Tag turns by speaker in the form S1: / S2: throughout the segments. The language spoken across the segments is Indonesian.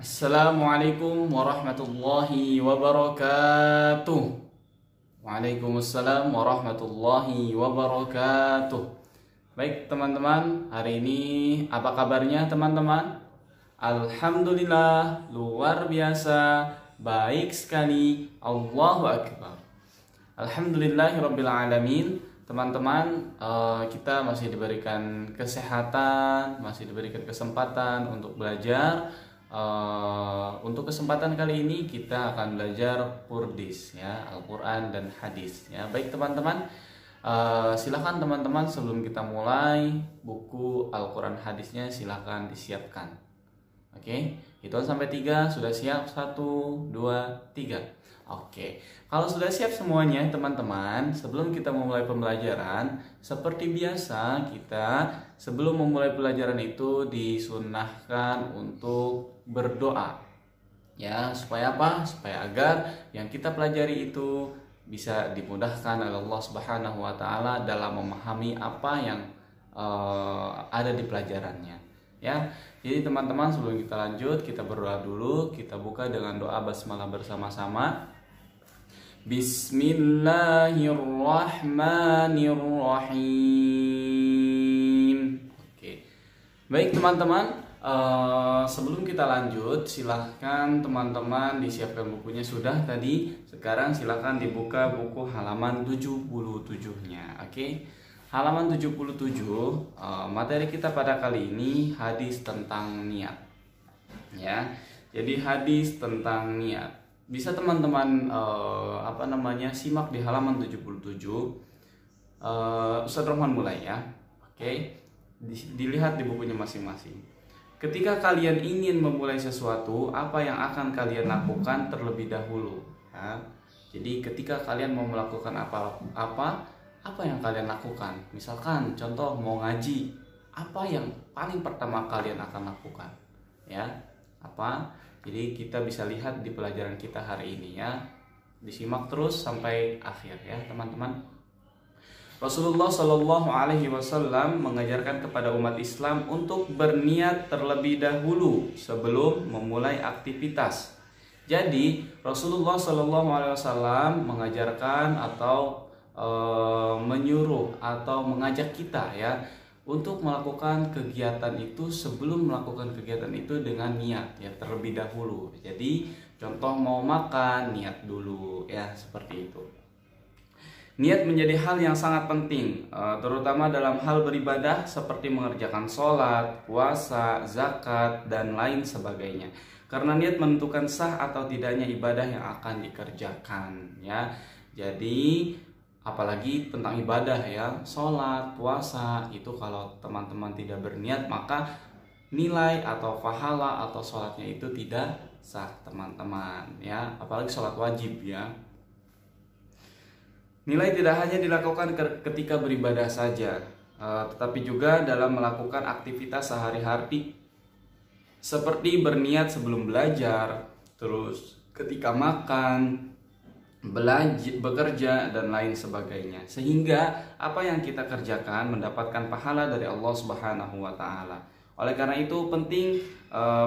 S1: Assalamualaikum warahmatullahi wabarakatuh. Waalaikumsalam warahmatullahi wabarakatuh. Baik teman-teman, hari ini apa kabarnya teman-teman? Alhamdulillah, luar biasa, baik sekali. Allahu Akbar. Alhamdulillahirabbil alamin. Teman-teman, kita masih diberikan kesehatan, masih diberikan kesempatan untuk belajar. Untuk kesempatan kali ini kita akan belajar Qurdis, ya, Al-Quran dan Hadis, ya. Baik teman-teman, silakan teman-teman sebelum kita mulai buku Al-Quran Hadisnya silakan disiapkan. Oke, hitungan sampai 3 sudah siap? 1, 2, 3. Oke, kalau sudah siap semuanya teman-teman, sebelum kita memulai pembelajaran, seperti biasa kita sebelum memulai pelajaran itu disunnahkan untuk berdoa, ya, supaya apa? Supaya agar yang kita pelajari itu bisa dimudahkan oleh Allah Subhanahu wa Ta'ala dalam memahami apa yang ada di pelajarannya, ya. Jadi teman-teman, sebelum kita lanjut, kita berdoa dulu. Kita buka dengan doa basmalah bersama-sama. Bismillahirrahmanirrahim. Oke, baik teman-teman, sebelum kita lanjut, silahkan teman-teman disiapkan bukunya sudah tadi. Sekarang silahkan dibuka buku halaman 77-nya. Oke, halaman 77. Materi kita pada kali ini hadis tentang niat, ya. Jadi hadis tentang niat bisa teman-teman simak di halaman 77. Ustadz Rohman mulai, ya. Oke, dilihat di bukunya masing-masing. Ketika kalian ingin memulai sesuatu, apa yang akan kalian lakukan terlebih dahulu, ya? Jadi ketika kalian mau melakukan apa yang kalian lakukan? Misalkan contoh mau ngaji, apa yang paling pertama kalian akan lakukan, ya? Apa? Jadi kita bisa lihat di pelajaran kita hari ini, ya. Disimak terus sampai akhir, ya teman-teman. Rasulullah Shallallahu Alaihi Wasallam mengajarkan kepada umat Islam untuk berniat terlebih dahulu sebelum memulai aktivitas. Jadi Rasulullah Shallallahu Alaihi Wasallam mengajarkan atau menyuruh atau mengajak kita, ya, untuk melakukan kegiatan itu sebelum melakukan kegiatan itu dengan niat, ya, terlebih dahulu. Jadi contoh mau makan, niat dulu, ya, seperti itu. Niat menjadi hal yang sangat penting, terutama dalam hal beribadah seperti mengerjakan sholat, puasa, zakat, dan lain sebagainya. Karena niat menentukan sah atau tidaknya ibadah yang akan dikerjakan, ya. Jadi apalagi tentang ibadah, ya, sholat, puasa, itu kalau teman-teman tidak berniat maka nilai atau pahala atau sholatnya itu tidak sah teman-teman, ya. Apalagi sholat wajib, ya. Nilai tidak hanya dilakukan ketika beribadah saja, tetapi juga dalam melakukan aktivitas sehari-hari seperti berniat sebelum belajar, terus ketika makan, belajar, bekerja, dan lain sebagainya, sehingga apa yang kita kerjakan mendapatkan pahala dari Allah Subhanahu wa Ta'ala. Oleh karena itu penting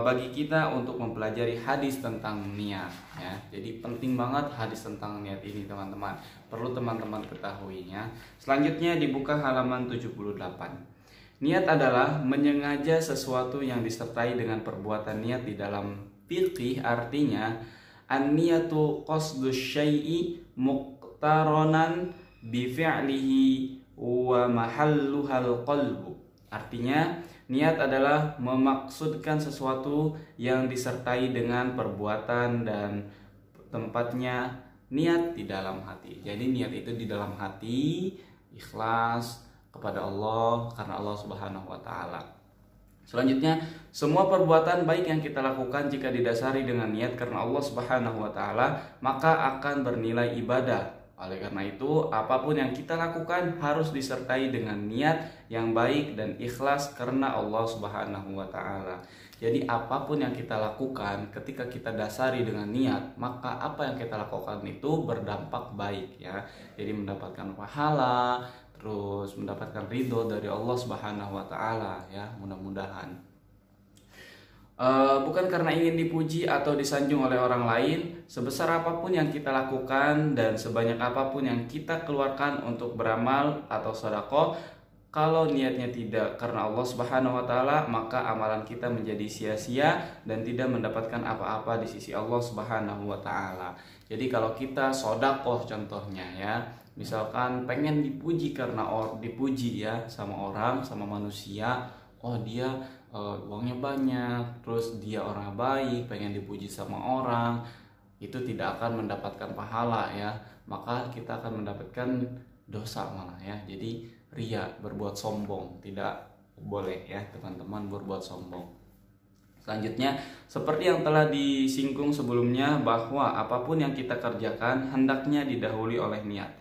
S1: bagi kita untuk mempelajari hadis tentang niat, ya. Jadi penting banget hadis tentang niat ini teman-teman, perlu teman-teman ketahuinya. Selanjutnya dibuka halaman 78. Niat adalah menyengaja sesuatu yang disertai dengan perbuatan niat di dalam fiqih. Artinya an-niyatu qasdus syai'i muqtaronan bi fi'lihi wa mahalluhal qalbu. Artinya niat adalah memaksudkan sesuatu yang disertai dengan perbuatan dan tempatnya niat di dalam hati. Jadi niat itu di dalam hati, ikhlas kepada Allah karena Allah Subhanahu wa Ta'ala. Selanjutnya, semua perbuatan baik yang kita lakukan jika didasari dengan niat karena Allah Subhanahu wa Ta'ala, maka akan bernilai ibadah. Oleh karena itu, apapun yang kita lakukan harus disertai dengan niat yang baik dan ikhlas karena Allah Subhanahu wa Ta'ala. Jadi apapun yang kita lakukan ketika kita dasari dengan niat, maka apa yang kita lakukan itu berdampak baik, ya. Jadi mendapatkan pahala, terus mendapatkan ridho dari Allah Subhanahu wa taala ya, mudah-mudahan. Bukan karena ingin dipuji atau disanjung oleh orang lain, sebesar apapun yang kita lakukan dan sebanyak apapun yang kita keluarkan untuk beramal atau sedekah, kalau niatnya tidak karena Allah Subhanahu wa taala, maka amalan kita menjadi sia-sia dan tidak mendapatkan apa-apa di sisi Allah Subhanahu wa taala. Jadi kalau kita sedekah contohnya ya, misalkan pengen dipuji karena dipuji ya sama orang, sama manusia, oh dia uangnya banyak, terus dia orang baik, pengen dipuji sama orang, itu tidak akan mendapatkan pahala ya, maka kita akan mendapatkan dosa malah ya. Jadi ria, berbuat sombong, tidak boleh ya teman-teman berbuat sombong. Selanjutnya, seperti yang telah disinggung sebelumnya, bahwa apapun yang kita kerjakan hendaknya didahului oleh niat,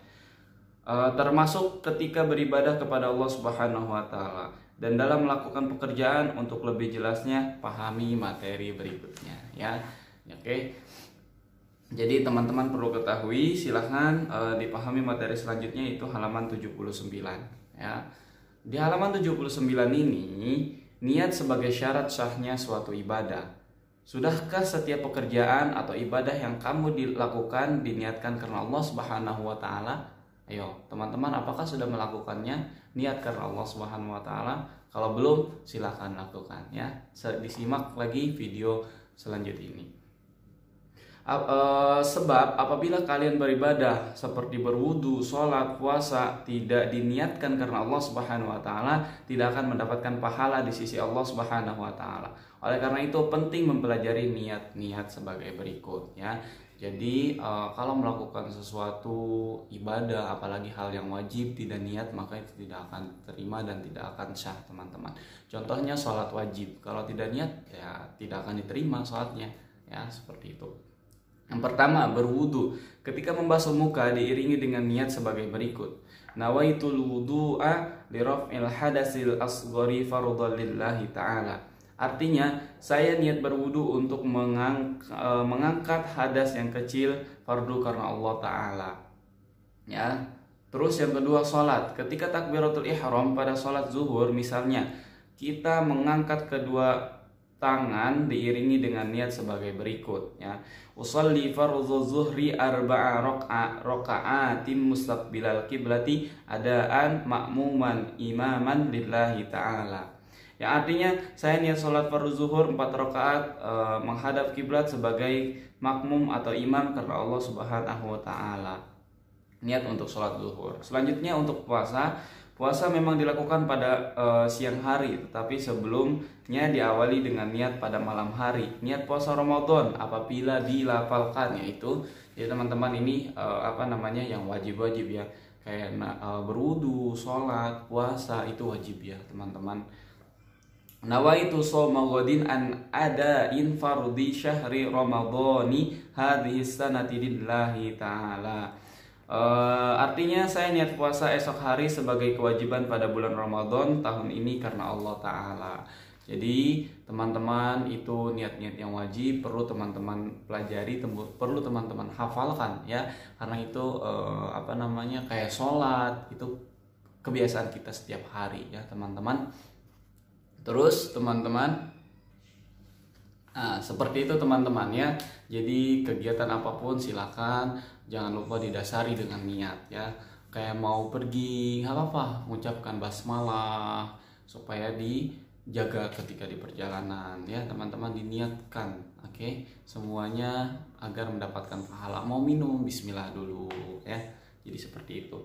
S1: termasuk ketika beribadah kepada Allah Subhanahu wa taala. Dan dalam melakukan pekerjaan, untuk lebih jelasnya pahami materi berikutnya ya. Oke. Jadi teman-teman perlu ketahui, silahkan dipahami materi selanjutnya, itu halaman 79 ya. Di halaman 79 ini, niat sebagai syarat sahnya suatu ibadah. Sudahkah setiap pekerjaan atau ibadah yang kamu dilakukan diniatkan karena Allah Subhanahu wa taala? Ayo, teman-teman, apakah sudah melakukannya? Niat karena Allah Subhanahu wa taala. Kalau belum, silahkan lakukan ya. Disimak lagi video selanjutnya ini. Sebab apabila kalian beribadah seperti berwudu, sholat, puasa tidak diniatkan karena Allah Subhanahu wa taala, tidak akan mendapatkan pahala di sisi Allah Subhanahu wa taala. Oleh karena itu penting mempelajari niat-niat sebagai berikut ya. Jadi kalau melakukan sesuatu ibadah, apalagi hal yang wajib, tidak niat, maka itu tidak akan terima dan tidak akan sah teman-teman. Contohnya sholat wajib, kalau tidak niat ya tidak akan diterima sholatnya ya, seperti itu. Yang pertama, berwudu. Ketika membasuh muka diiringi dengan niat sebagai berikut. Nawaitul wudu'a liraf'il hadasil asghari fardhan lillahi ta'ala. Artinya, saya niat berwudu untuk mengangkat hadas yang kecil, fardu karena Allah Ta'ala ya. Terus yang kedua, sholat. Ketika takbiratul ihram pada sholat zuhur misalnya, kita mengangkat kedua tangan diiringi dengan niat sebagai berikut ya. Usolli fardhu zuhri arba'a raka'atin mustaqbilal qiblati adaan ma'muman imaman lillahi ta'ala. Yang artinya saya niat sholat fardhu zuhur 4 rakaat menghadap kiblat sebagai makmum atau imam karena Allah Subhanahu wa taala. Niat untuk sholat zuhur. Selanjutnya untuk puasa. Puasa memang dilakukan pada siang hari, tetapi sebelumnya diawali dengan niat pada malam hari. Niat puasa Ramadan apabila dilafalkan, yaitu ya teman-teman ini yang wajib-wajib ya, kayak berwudu, sholat, puasa itu wajib ya teman-teman. Nawaitu shoma ghadin an adain fardhi syahri ramadhani hadhihi sanati lillahi ta'ala. Artinya saya niat puasa esok hari sebagai kewajiban pada bulan Ramadan tahun ini karena Allah Ta'ala. Jadi teman-teman, itu niat-niat yang wajib perlu teman-teman pelajari, perlu teman-teman hafalkan ya. Karena itu kayak sholat, itu kebiasaan kita setiap hari ya teman-teman. Terus teman-teman, seperti itu teman-teman ya. Jadi kegiatan apapun silakan, jangan lupa didasari dengan niat ya. Kayak mau pergi nggak apa-apa, mengucapkan basmalah supaya dijaga ketika di perjalanan ya teman-teman, diniatkan. Oke, semuanya agar mendapatkan pahala. Mau minum, bismillah dulu ya. Jadi seperti itu.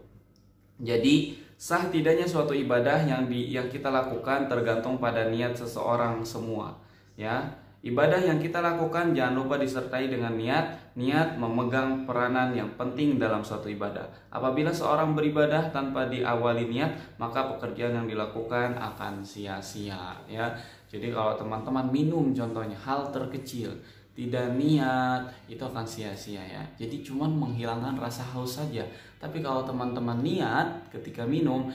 S1: Jadi sah tidaknya suatu ibadah yang kita lakukan tergantung pada niat seseorang semua ya. Ibadah yang kita lakukan jangan lupa disertai dengan niat. Niat memegang peranan yang penting dalam suatu ibadah. Apabila seorang beribadah tanpa diawali niat, maka pekerjaan yang dilakukan akan sia-sia ya. Jadi kalau teman-teman minum contohnya, hal terkecil, tidak niat, itu akan sia-sia ya. Jadi cuman menghilangkan rasa haus saja. Tapi kalau teman-teman niat ketika minum,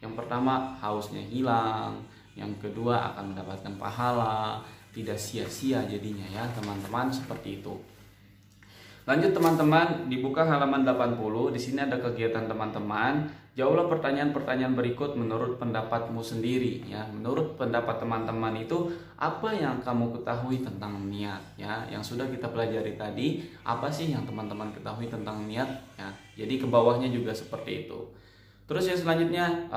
S1: yang pertama hausnya hilang, yang kedua akan mendapatkan pahala, tidak sia-sia jadinya ya teman-teman, seperti itu. Lanjut teman-teman, dibuka halaman 80. Di sini ada kegiatan teman-teman. Jawablah pertanyaan-pertanyaan berikut menurut pendapatmu sendiri ya. Menurut pendapat teman-teman itu apa yang kamu ketahui tentang niat ya? Yang sudah kita pelajari tadi, apa sih yang teman-teman ketahui tentang niat ya? Jadi ke bawahnya juga seperti itu. Terus yang selanjutnya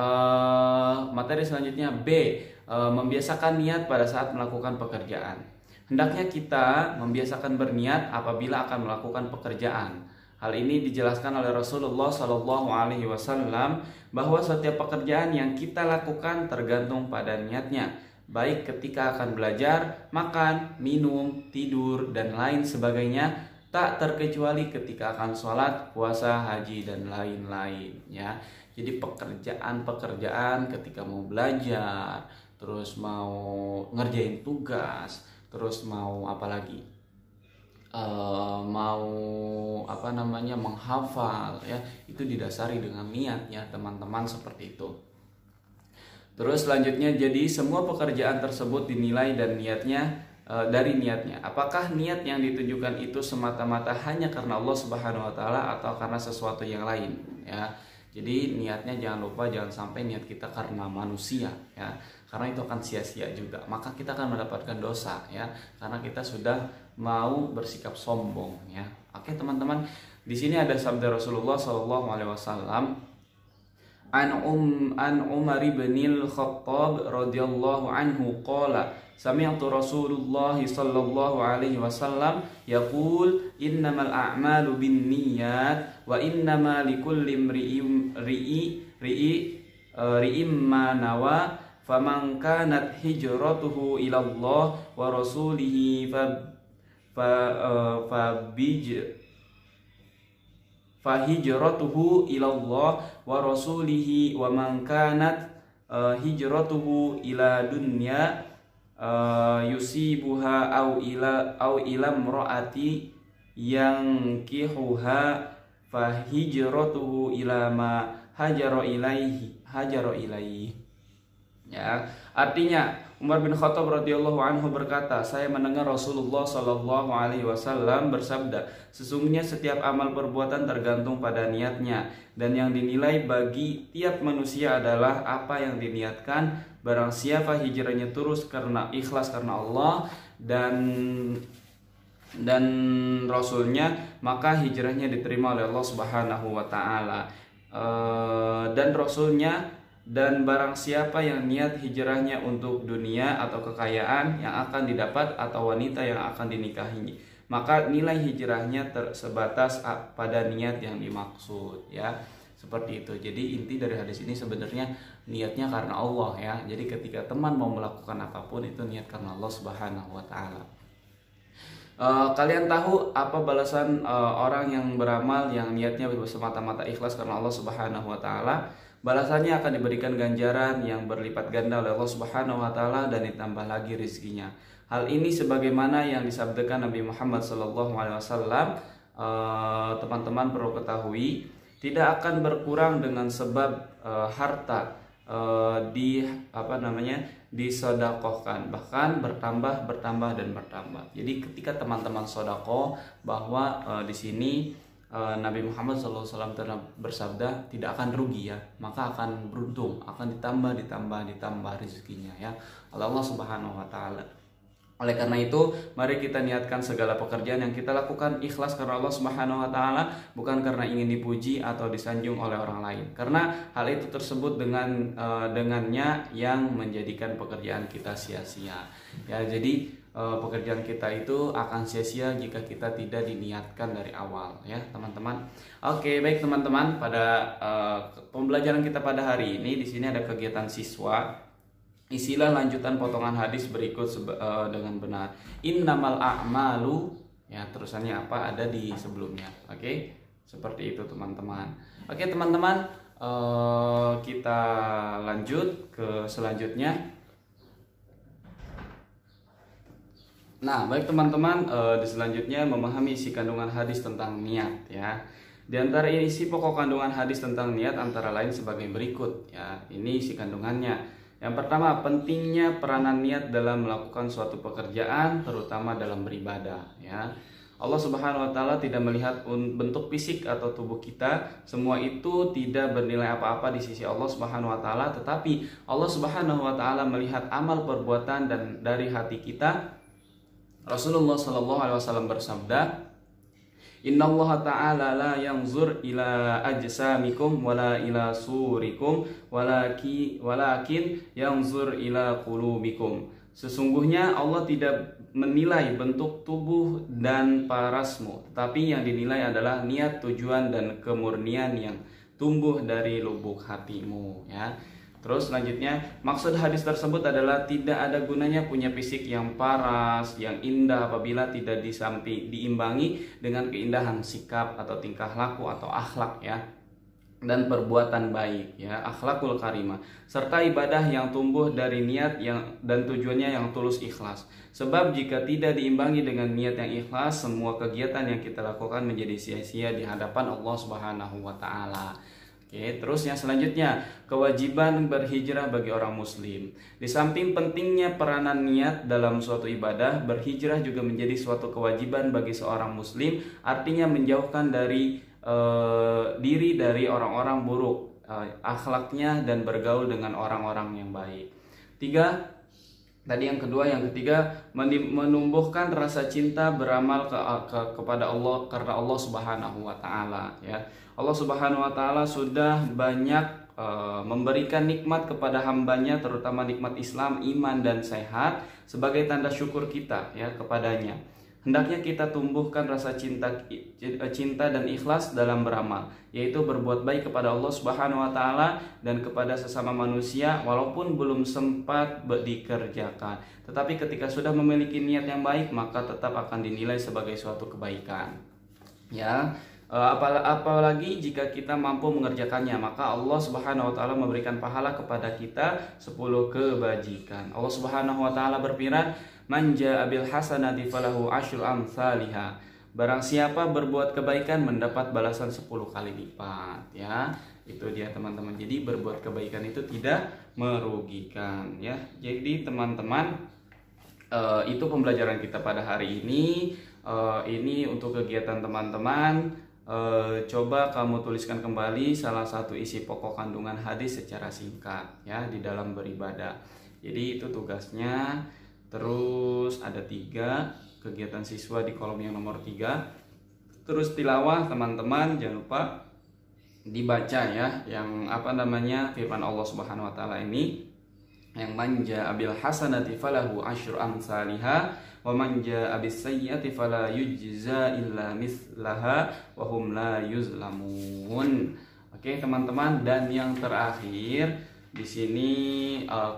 S1: materi selanjutnya B, membiasakan niat pada saat melakukan pekerjaan. Hendaknya kita membiasakan berniat apabila akan melakukan pekerjaan. Hal ini dijelaskan oleh Rasulullah Shallallahu Alaihi Wasallam bahwa setiap pekerjaan yang kita lakukan tergantung pada niatnya, baik ketika akan belajar, makan, minum, tidur, dan lain sebagainya, tak terkecuali ketika akan sholat, puasa, haji, dan lain-lain. Ya, jadi pekerjaan-pekerjaan ketika mau belajar, terus mau ngerjain tugas, terus mau apa lagi, mau menghafal ya, itu didasari dengan niat ya teman-teman, seperti itu. Terus selanjutnya, jadi semua pekerjaan tersebut dinilai dan niatnya dari niatnya. Apakah niat yang ditujukan itu semata-mata hanya karena Allah Subhanahu Wa Taala atau karena sesuatu yang lain ya. Jadi niatnya jangan lupa, jangan sampai niat kita karena manusia ya, karena itu akan sia-sia juga. Maka kita akan mendapatkan dosa ya, karena kita sudah mau bersikap sombong ya. Oke teman-teman, di sini ada sabda Rasulullah Shallallahu Alaihi Wasallam. An Umar bin Al-Khattab radhiyallahu anhu qala sami'tu Rasulullah sallallahu alaihi wasallam yaqul innamal a'malu binniyat wa innama likulli imri'in ma nawa faman kanat hijratuhu ila Allah wa rasulihi fahijratuhu ila Allah wa rasulihi wa man kanat hijratuhu ila dunya yusibuha au ila imraati yankihuha fahijratuhu ila ma hajara ilaihi ya. Artinya Umar bin Khattab radhiyallahu anhu berkata, saya mendengar Rasulullah Shallallahu Alaihi Wasallam bersabda, sesungguhnya setiap amal perbuatan tergantung pada niatnya, dan yang dinilai bagi tiap manusia adalah apa yang diniatkan. Barang siapa hijrahnya terus karena ikhlas karena Allah dan Rasulnya, maka hijrahnya diterima oleh Allah Subhanahu Wa Taala dan Rasulnya. Dan barang siapa yang niat hijrahnya untuk dunia atau kekayaan yang akan didapat atau wanita yang akan dinikahinya, maka nilai hijrahnya sebatas pada niat yang dimaksud ya. Seperti itu. Jadi inti dari hadis ini sebenarnya niatnya karena Allah ya. Jadi ketika teman mau melakukan apapun itu niat karena Allah Subhanahu Wa Taala. Kalian tahu apa balasan orang yang beramal yang niatnya semata-mata ikhlas karena Allah Subhanahu Wa Taala? Balasannya akan diberikan ganjaran yang berlipat ganda oleh Allah Subhanahu Wa Taala dan ditambah lagi rezekinya. Hal ini sebagaimana yang disabdakan Nabi Muhammad SAW. Teman-teman perlu ketahui, tidak akan berkurang dengan sebab harta disodakohkan, bahkan bertambah dan bertambah. Jadi ketika teman-teman sodakoh, bahwa di sini Nabi Muhammad SAW telah bersabda tidak akan rugi ya, maka akan beruntung, akan ditambah rezekinya ya oleh Allah Subhanahu Wa Taala. Oleh karena itu, mari kita niatkan segala pekerjaan yang kita lakukan ikhlas karena Allah Subhanahu Wa Taala, bukan karena ingin dipuji atau disanjung oleh orang lain. Karena hal itu tersebut dengannya yang menjadikan pekerjaan kita sia-sia. Ya, jadi pekerjaan kita itu akan sia-sia jika kita tidak diniatkan dari awal ya teman-teman. Oke, baik teman-teman, pada pembelajaran kita pada hari ini di sini ada kegiatan siswa. Isilah lanjutan potongan hadis berikut dengan benar. Innamal a'malu, ya terusannya apa ada di sebelumnya. Oke, seperti itu teman-teman. Oke teman-teman, kita lanjut ke selanjutnya. Nah, baik teman-teman, di selanjutnya memahami isi kandungan hadis tentang niat ya. Di antara isi pokok kandungan hadis tentang niat antara lain sebagai berikut ya. Ini isi kandungannya. Yang pertama, pentingnya peranan niat dalam melakukan suatu pekerjaan, terutama dalam beribadah ya. Allah Subhanahu wa taala tidak melihat bentuk fisik atau tubuh kita. Semua itu tidak bernilai apa-apa di sisi Allah Subhanahu wa taala, tetapi Allah Subhanahu wa taala melihat amal perbuatan dan dari hati kita. Rasulullah Shallallahu alaihi wasallam bersabda, Innallaha ta'ala la yanzur ila ajsamikum wala ila surikum walakin yanzur ila qulubikum. Sesungguhnya Allah tidak menilai bentuk tubuh dan parasmu, tetapi yang dinilai adalah niat, tujuan, dan kemurnian yang tumbuh dari lubuk hatimu, ya. Terus selanjutnya, maksud hadis tersebut adalah tidak ada gunanya punya fisik yang paras, yang indah apabila tidak diimbangi dengan keindahan sikap atau tingkah laku atau akhlak, ya, dan perbuatan baik, ya, akhlakul karimah, serta ibadah yang tumbuh dari niat dan tujuannya yang tulus ikhlas. Sebab jika tidak diimbangi dengan niat yang ikhlas, semua kegiatan yang kita lakukan menjadi sia-sia di hadapan Allah Subhanahu wa taala. Oke, terus yang selanjutnya, kewajiban berhijrah bagi orang muslim. Di samping pentingnya peranan niat dalam suatu ibadah, berhijrah juga menjadi suatu kewajiban bagi seorang muslim, artinya menjauhkan diri dari orang-orang buruk, akhlaknya, dan bergaul dengan orang-orang yang baik. Yang ketiga, menumbuhkan rasa cinta beramal kepada Allah karena Allah Subhanahu wa taala, ya. Allah Subhanahu wa taala sudah banyak memberikan nikmat kepada hambanya, terutama nikmat Islam, iman, dan sehat sebagai tanda syukur kita, ya, kepadanya. Hendaknya kita tumbuhkan rasa cinta dan ikhlas dalam beramal, yaitu berbuat baik kepada Allah Subhanahu wa taala dan kepada sesama manusia walaupun belum sempat dikerjakan. Tetapi ketika sudah memiliki niat yang baik, maka tetap akan dinilai sebagai suatu kebaikan. Ya, apalagi jika kita mampu mengerjakannya, maka Allah Subhanahu wa taala memberikan pahala kepada kita 10 kebajikan. Allah Subhanahu wa taala berfirman, "Man jaa'a bil hasanati falahu asyru amsalihha." Barang siapa berbuat kebaikan mendapat balasan 10 kali lipat, ya. Itu dia teman-teman. Jadi berbuat kebaikan itu tidak merugikan, ya. Jadi teman-teman, itu pembelajaran kita pada hari ini. Ini untuk kegiatan teman-teman. Coba kamu tuliskan kembali salah satu isi pokok kandungan hadis secara singkat, ya, di dalam beribadah. Jadi itu tugasnya. Terus ada 3 kegiatan siswa di kolom yang nomor 3. Terus tilawah teman-teman, jangan lupa dibaca, ya, yang firman Allah Subhanahu wa taala ini, yang manja abil hasanati falahu asyru amsalihha wa manja abis sayyiati fala yujza illa mislaha wa hum la yuzlamun. Oke teman-teman, dan yang terakhir di sini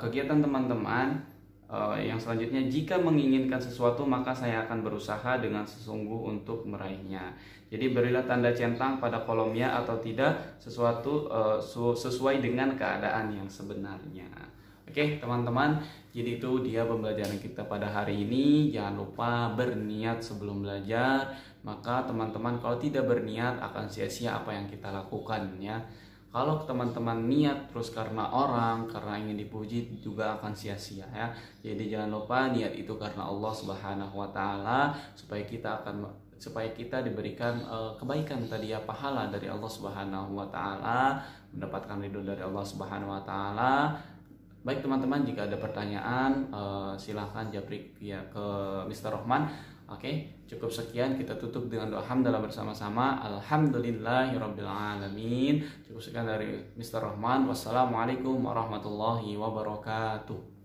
S1: kegiatan teman-teman yang selanjutnya, jika menginginkan sesuatu maka saya akan berusaha dengan sesungguh untuk meraihnya. Jadi berilah tanda centang pada kolomnya atau tidak sesuatu sesuai dengan keadaan yang sebenarnya. Oke teman-teman, jadi itu dia pembelajaran kita pada hari ini. Jangan lupa berniat sebelum belajar. Maka teman-teman kalau tidak berniat akan sia-sia apa yang kita lakukan, ya. Kalau teman-teman niat terus karena orang, karena ingin dipuji, juga akan sia-sia, ya. Jadi jangan lupa niat itu karena Allah Subhanahu wa taala, supaya kita diberikan kebaikan tadi, ya, pahala dari Allah Subhanahu wa taala, mendapatkan ridho dari Allah Subhanahu wa taala. Baik teman-teman, jika ada pertanyaan silahkan japri via ke Mr. Rohman. Oke, cukup sekian, kita tutup dengan doa hamdalah bersama-sama. Alhamdulillahirabbil alamin. Cukup sekian dari Mr. Rohman. Wassalamualaikum warahmatullahi wabarakatuh.